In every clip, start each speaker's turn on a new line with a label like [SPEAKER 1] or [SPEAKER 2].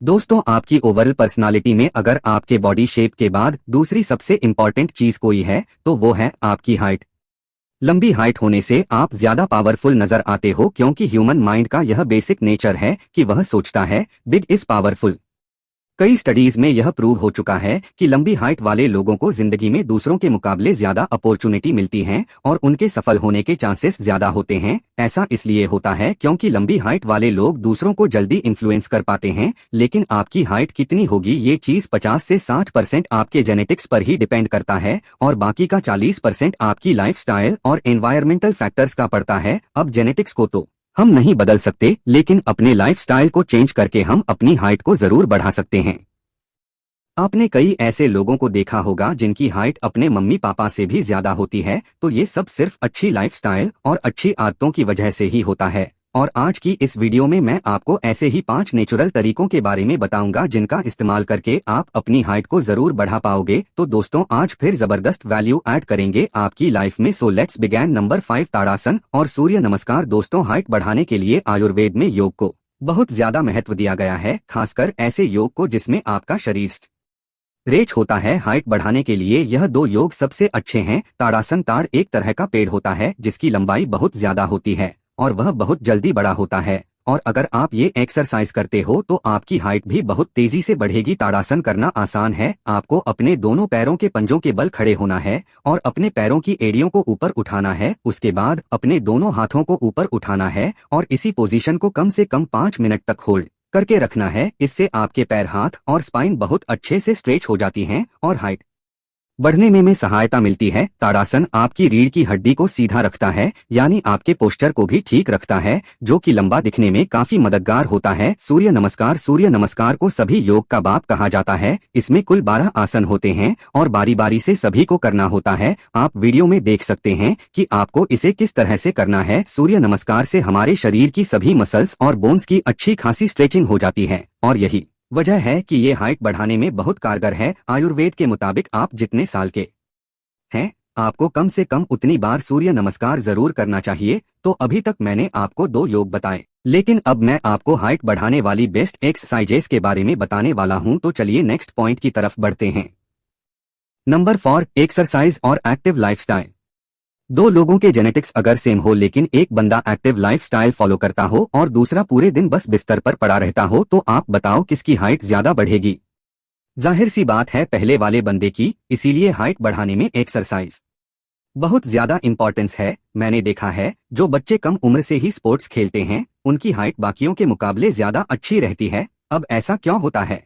[SPEAKER 1] दोस्तों, आपकी overall personality में अगर आपके बॉडी शेप के बाद दूसरी सबसे इम्पॉर्टेंट चीज कोई है तो वो है आपकी हाइट। लंबी हाइट होने से आप ज्यादा पावरफुल नजर आते हो, क्योंकि ह्यूमन माइंड का यह बेसिक नेचर है कि वह सोचता है बिग इज पावरफुल। कई स्टडीज में यह प्रूव हो चुका है कि लंबी हाइट वाले लोगों को जिंदगी में दूसरों के मुकाबले ज्यादा अपॉर्चुनिटी मिलती हैं और उनके सफल होने के चांसेस ज्यादा होते हैं। ऐसा इसलिए होता है क्योंकि लंबी हाइट वाले लोग दूसरों को जल्दी इन्फ्लुएंस कर पाते हैं। लेकिन आपकी हाइट कितनी होगी ये चीज 50 से 60% आपके जेनेटिक्स पर ही डिपेंड करता है और बाकी का 40% आपकी लाइफस्टाइल और एनवायरमेंटल फैक्टर्स का पड़ता है। अब जेनेटिक्स को तो हम नहीं बदल सकते, लेकिन अपने लाइफस्टाइल को चेंज करके हम अपनी हाइट को जरूर बढ़ा सकते हैं। आपने कई ऐसे लोगों को देखा होगा जिनकी हाइट अपने मम्मी पापा से भी ज्यादा होती है, तो ये सब सिर्फ अच्छी लाइफस्टाइल और अच्छी आदतों की वजह से ही होता है। और आज की इस वीडियो में मैं आपको ऐसे ही 5 नेचुरल तरीकों के बारे में बताऊंगा जिनका इस्तेमाल करके आप अपनी हाइट को जरूर बढ़ा पाओगे। तो दोस्तों, आज फिर जबरदस्त वैल्यू ऐड करेंगे आपकी लाइफ में। So let's began. नंबर 5, ताड़ासन और सूर्य नमस्कार। दोस्तों, हाइट बढ़ाने के लिए आयुर्वेद में योग को बहुत ज्यादा महत्व दिया गया है, खासकर ऐसे योग को जिसमें आपका शरीर रेच होता है। हाइट बढ़ाने के लिए यह 2 योग सबसे अच्छे हैं। ताड़ासन। ताड़ एक तरह का पेड़ होता है जिसकी लंबाई बहुत ज्यादा होती है और वह बहुत जल्दी बड़ा होता है, और अगर आप ये एक्सरसाइज करते हो तो आपकी हाइट भी बहुत तेजी से बढ़ेगी। ताड़ासन करना आसान है। आपको अपने दोनों पैरों के पंजों के बल खड़े होना है और अपने पैरों की एड़ियों को ऊपर उठाना है। उसके बाद अपने दोनों हाथों को ऊपर उठाना है और इसी पोजीशन को कम से कम 5 मिनट तक होल्ड करके रखना है। इससे आपके पैर, हाथ और स्पाइन बहुत अच्छे से स्ट्रेच हो जाती हैं और हाइट बढ़ने में सहायता मिलती है। ताड़ासन आपकी रीढ़ की हड्डी को सीधा रखता है, यानी आपके पोस्चर को भी ठीक रखता है, जो कि लंबा दिखने में काफी मददगार होता है। सूर्य नमस्कार। सूर्य नमस्कार को सभी योग का बाप कहा जाता है। इसमें कुल 12 आसन होते हैं और बारी बारी से सभी को करना होता है। आप वीडियो में देख सकते हैं कि आपको इसे किस तरह से करना है। सूर्य नमस्कार से हमारे शरीर की सभी मसल्स और बोन्स की अच्छी खासी स्ट्रेचिंग हो जाती है और यही वजह है कि ये हाइट बढ़ाने में बहुत कारगर है। आयुर्वेद के मुताबिक आप जितने साल के हैं, आपको कम से कम उतनी बार सूर्य नमस्कार जरूर करना चाहिए। तो अभी तक मैंने आपको 2 योग बताए, लेकिन अब मैं आपको हाइट बढ़ाने वाली बेस्ट एक्सरसाइजेस के बारे में बताने वाला हूं। तो चलिए नेक्स्ट पॉइंट की तरफ बढ़ते हैं। नंबर 4, एक्सरसाइज और एक्टिव लाइफस्टाइल। 2 लोगों के जेनेटिक्स अगर सेम हो, लेकिन एक बंदा एक्टिव लाइफस्टाइल फॉलो करता हो और दूसरा पूरे दिन बस बिस्तर पर पड़ा रहता हो, तो आप बताओ किसकी हाइट ज्यादा बढ़ेगी। जाहिर सी बात है पहले वाले बंदे की। इसीलिए हाइट बढ़ाने में एक्सरसाइज बहुत ज्यादा इंपॉर्टेंस है। मैंने देखा है जो बच्चे कम उम्र से ही स्पोर्ट्स खेलते हैं उनकी हाइट बाकियों के मुकाबले ज्यादा अच्छी रहती है। अब ऐसा क्यों होता है,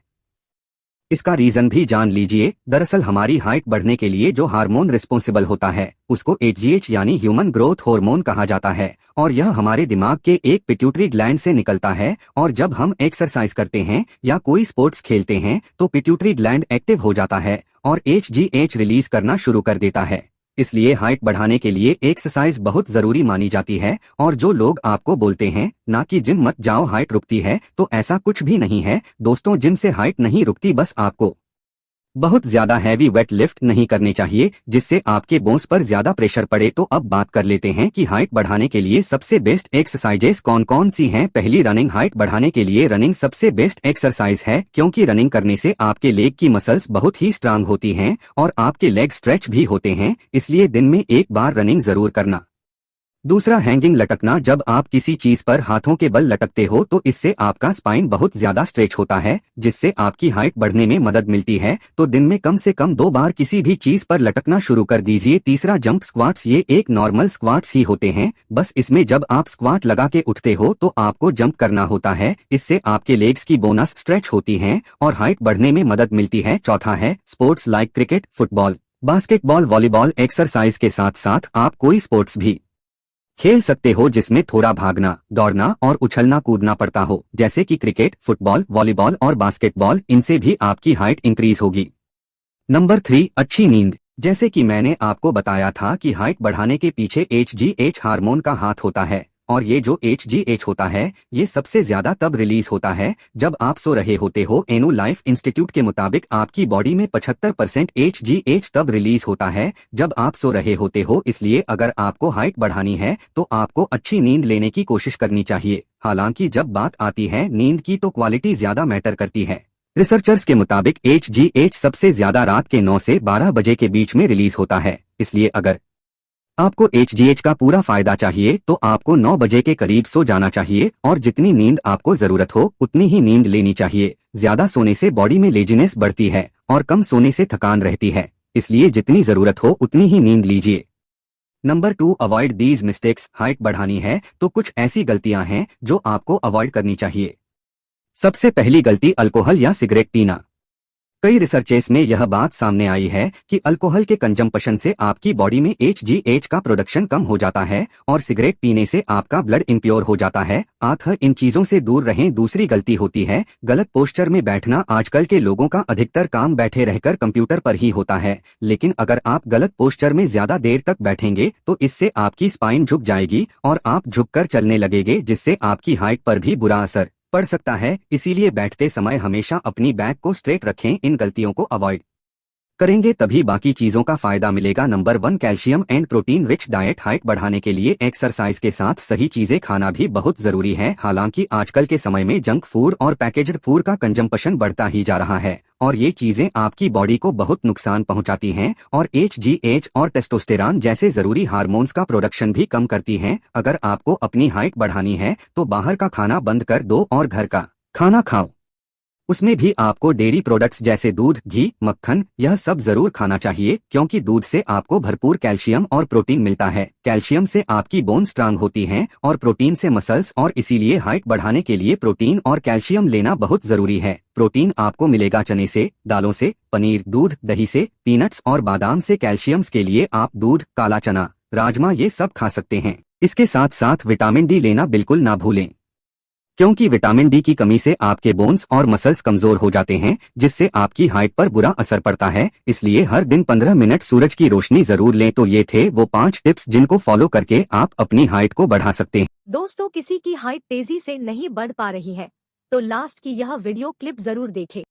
[SPEAKER 1] इसका रीजन भी जान लीजिए। दरअसल हमारी हाइट बढ़ने के लिए जो हार्मोन रिस्पॉन्सिबल होता है उसको HGH यानी ह्यूमन ग्रोथ हार्मोन कहा जाता है, और यह हमारे दिमाग के एक पिट्यूटरी ग्लैंड से निकलता है। और जब हम एक्सरसाइज करते हैं या कोई स्पोर्ट्स खेलते हैं तो पिट्यूटरी ग्लैंड एक्टिव हो जाता है और HGH रिलीज करना शुरू कर देता है। इसलिए हाइट बढ़ाने के लिए एक्सरसाइज बहुत जरूरी मानी जाती है। और जो लोग आपको बोलते हैं ना कि जिम मत जाओ हाइट रुकती है, तो ऐसा कुछ भी नहीं है दोस्तों। जिम से हाइट नहीं रुकती, बस आपको बहुत ज्यादा हैवी वेट लिफ्ट नहीं करनी चाहिए जिससे आपके बोन्स पर ज्यादा प्रेशर पड़े। तो अब बात कर लेते हैं कि हाइट बढ़ाने के लिए सबसे बेस्ट एक्सरसाइजेस कौन कौन सी हैं। पहली, रनिंग। हाइट बढ़ाने के लिए रनिंग सबसे बेस्ट एक्सरसाइज है, क्योंकि रनिंग करने से आपके लेग की मसल्स बहुत ही स्ट्रांग होती हैं और आपके लेग स्ट्रेच भी होते हैं। इसलिए दिन में एक बार रनिंग जरूर करना। दूसरा, हैंगिंग, लटकना। जब आप किसी चीज पर हाथों के बल लटकते हो तो इससे आपका स्पाइन बहुत ज्यादा स्ट्रेच होता है, जिससे आपकी हाइट बढ़ने में मदद मिलती है। तो दिन में कम से कम 2 बार किसी भी चीज पर लटकना शुरू कर दीजिए। तीसरा, जंप स्क्वाट्स। ये एक नॉर्मल स्क्वाट्स ही होते हैं, बस इसमें जब आप स्क्वाट लगा के उठते हो तो आपको जंप करना होता है। इससे आपके लेग्स की बोनस स्ट्रेच होती हैं और हाइट बढ़ने में मदद मिलती है। चौथा है sports like cricket, football, basketball, volleyball. Exercise के साथ साथ आप कोई स्पोर्ट्स भी खेल सकते हो जिसमें थोड़ा भागना, दौड़ना और उछलना कूदना पड़ता हो, जैसे कि क्रिकेट, फुटबॉल, वॉलीबॉल और बास्केटबॉल। इनसे भी आपकी हाइट इंक्रीज होगी। नंबर 3, अच्छी नींद। जैसे कि मैंने आपको बताया था कि हाइट बढ़ाने के पीछे HGH हार्मोन का हाथ होता है, और ये जो HGH होता है ये सबसे ज्यादा तब रिलीज होता है जब आप सो रहे होते हो। एनु लाइफ इंस्टीट्यूट के मुताबिक आपकी बॉडी में 75% HGH तब रिलीज होता है जब आप सो रहे होते हो। इसलिए अगर आपको हाइट बढ़ानी है तो आपको अच्छी नींद लेने की कोशिश करनी चाहिए। हालांकि जब बात आती है नींद की तो क्वालिटी ज्यादा मैटर करती है। रिसर्चर्स के मुताबिक HGH सबसे ज्यादा रात के 9 से 12 बजे के बीच में रिलीज होता है, इसलिए अगर आपको HGH का पूरा फायदा चाहिए तो आपको 9 बजे के करीब सो जाना चाहिए और जितनी नींद आपको जरूरत हो उतनी ही नींद लेनी चाहिए। ज्यादा सोने से बॉडी में लेजीनेस बढ़ती है और कम सोने से थकान रहती है, इसलिए जितनी जरूरत हो उतनी ही नींद लीजिए। Number 2, avoid these mistakes. Height बढ़ानी है तो कुछ ऐसी गलतियां हैं जो आपको अवॉइड करनी चाहिए। सबसे पहली गलती अल्कोहल या सिगरेट पीना। कई रिसर्चेस में यह बात सामने आई है कि अल्कोहल के कंजम्पशन से आपकी बॉडी में HGH का प्रोडक्शन कम हो जाता है और सिगरेट पीने से आपका ब्लड इम्प्योर हो जाता है। इन चीजों से दूर रहें। दूसरी गलती होती है गलत पोस्चर में बैठना। आजकल के लोगों का अधिकतर काम बैठे रहकर कंप्यूटर पर ही होता है, लेकिन अगर आप गलत पोस्चर में ज्यादा देर तक बैठेंगे तो इससे आपकी स्पाइन झुक जाएगी और आप झुककर चलने लगेंगे, जिससे आपकी हाइट पर भी बुरा असर पड़ सकता है। इसीलिए बैठते समय हमेशा अपनी बैक को स्ट्रेट रखें। इन गलतियों को अवॉइड करेंगे तभी बाकी चीजों का फायदा मिलेगा। Number 1, calcium and protein rich diet. Height बढ़ाने के लिए एक्सरसाइज के साथ सही चीजें खाना भी बहुत जरूरी है। हालांकि आजकल के समय में जंक फूड और पैकेज्ड फूड का कंजम्पशन बढ़ता ही जा रहा है और ये चीजें आपकी बॉडी को बहुत नुकसान पहुंचाती हैं और HGH और टेस्टोस्टेरॉन जैसे जरूरी हार्मोन्स का प्रोडक्शन भी कम करती हैं। अगर आपको अपनी हाइट बढ़ानी है तो बाहर का खाना बंद कर दो और घर का खाना खाओ। उसमें भी आपको डेयरी प्रोडक्ट्स जैसे दूध, घी, मक्खन यह सब जरूर खाना चाहिए, क्योंकि दूध से आपको भरपूर कैल्शियम और प्रोटीन मिलता है। कैल्शियम से आपकी बोन स्ट्रांग होती हैं और प्रोटीन से मसल्स, और इसीलिए हाइट बढ़ाने के लिए प्रोटीन और कैल्शियम लेना बहुत जरूरी है। प्रोटीन आपको मिलेगा चने से, दालों से, पनीर, दूध, दही से, पीनट्स और बादाम से। कैल्शियम्स के लिए आप दूध, काला चना, राजमा ये सब खा सकते हैं। इसके साथ साथ विटामिन डी लेना बिल्कुल ना भूलें, क्योंकि विटामिन डी की कमी से आपके बोन्स और मसल्स कमजोर हो जाते हैं, जिससे आपकी हाइट पर बुरा असर पड़ता है। इसलिए हर दिन 15 मिनट सूरज की रोशनी जरूर लें। तो ये थे वो 5 टिप्स जिनको फॉलो करके आप अपनी हाइट को बढ़ा सकते हैं।
[SPEAKER 2] दोस्तों, किसी की हाइट तेजी से नहीं बढ़ पा रही है तो लास्ट की यह वीडियो क्लिप जरूर देखें।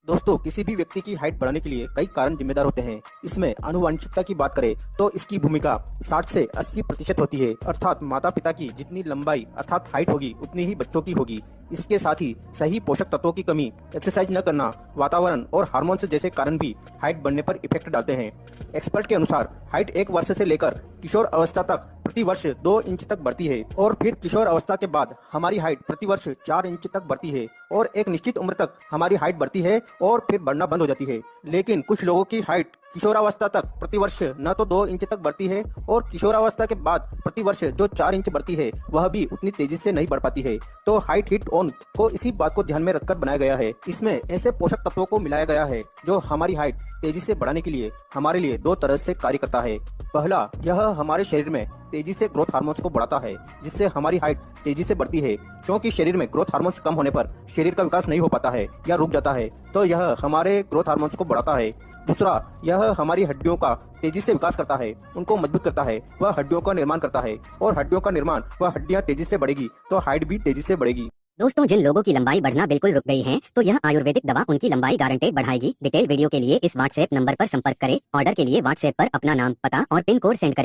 [SPEAKER 3] दोस्तों, किसी भी व्यक्ति की हाइट बढ़ाने के लिए कई कारण जिम्मेदार होते हैं। इसमें आनुवंशिकता की बात करें तो इसकी भूमिका 60 से 80% होती है, अर्थात माता पिता की जितनी लंबाई अर्थात हाइट होगी उतनी ही बच्चों की होगी। इसके साथ ही सही पोषक तत्वों की कमी, एक्सरसाइज न करना, वातावरण और हार्मोन्स जैसे कारण भी हाइट बढ़ने पर इफेक्ट डालते हैं। एक्सपर्ट के अनुसार हाइट 1 वर्ष से लेकर किशोर अवस्था तक प्रति वर्ष 2 इंच तक बढ़ती है और फिर किशोर अवस्था के बाद हमारी हाइट प्रति वर्ष 4 इंच तक बढ़ती है और एक निश्चित उम्र तक हमारी हाइट बढ़ती है और फिर बढ़ना बंद हो जाती है। लेकिन कुछ लोगों की हाइट किशोरावस्था तक प्रति वर्ष न तो 2 इंच तक बढ़ती है और किशोरावस्था के बाद प्रति वर्ष जो 4 इंच बढ़ती है वह भी उतनी तेजी से नहीं बढ़ पाती है। तो हाइट हिट ऑन को इसी बात को ध्यान में रखकर बनाया गया है। इसमें ऐसे पोषक तत्वों को मिलाया गया है जो हमारी हाइट तेजी से बढ़ाने के लिए हमारे लिए 2 तरह से कार्य करता है। पहला, यह हमारे शरीर में तेजी से ग्रोथ हार्मोन्स को बढ़ाता है, जिससे हमारी हाइट तेजी से बढ़ती है। क्योंकि शरीर में ग्रोथ हार्मोन्स कम होने पर शरीर का विकास नहीं हो पाता है या रुक जाता है, तो यह हमारे ग्रोथ हार्मोन्स को बढ़ाता है। दूसरा, यह हमारी हड्डियों का तेजी से विकास करता है, उनको मजबूत करता है, वह हड्डियों का निर्माण करता है और हड्डियों का निर्माण वह हड्डियां तेजी से बढ़ेगी तो हाइट भी तेजी से बढ़ेगी।
[SPEAKER 4] दोस्तों, जिन लोगों की लंबाई बढ़ना बिल्कुल रुक गई है तो यह आयुर्वेदिक दवा उनकी लंबाई गारंटेड बढ़ाएगी। डिटेल वीडियो के लिए इस व्हाट्सएप नंबर पर संपर्क करें। ऑर्डर के लिए व्हाट्सएप पर अपना नाम, पता और पिन कोड सेंड करें।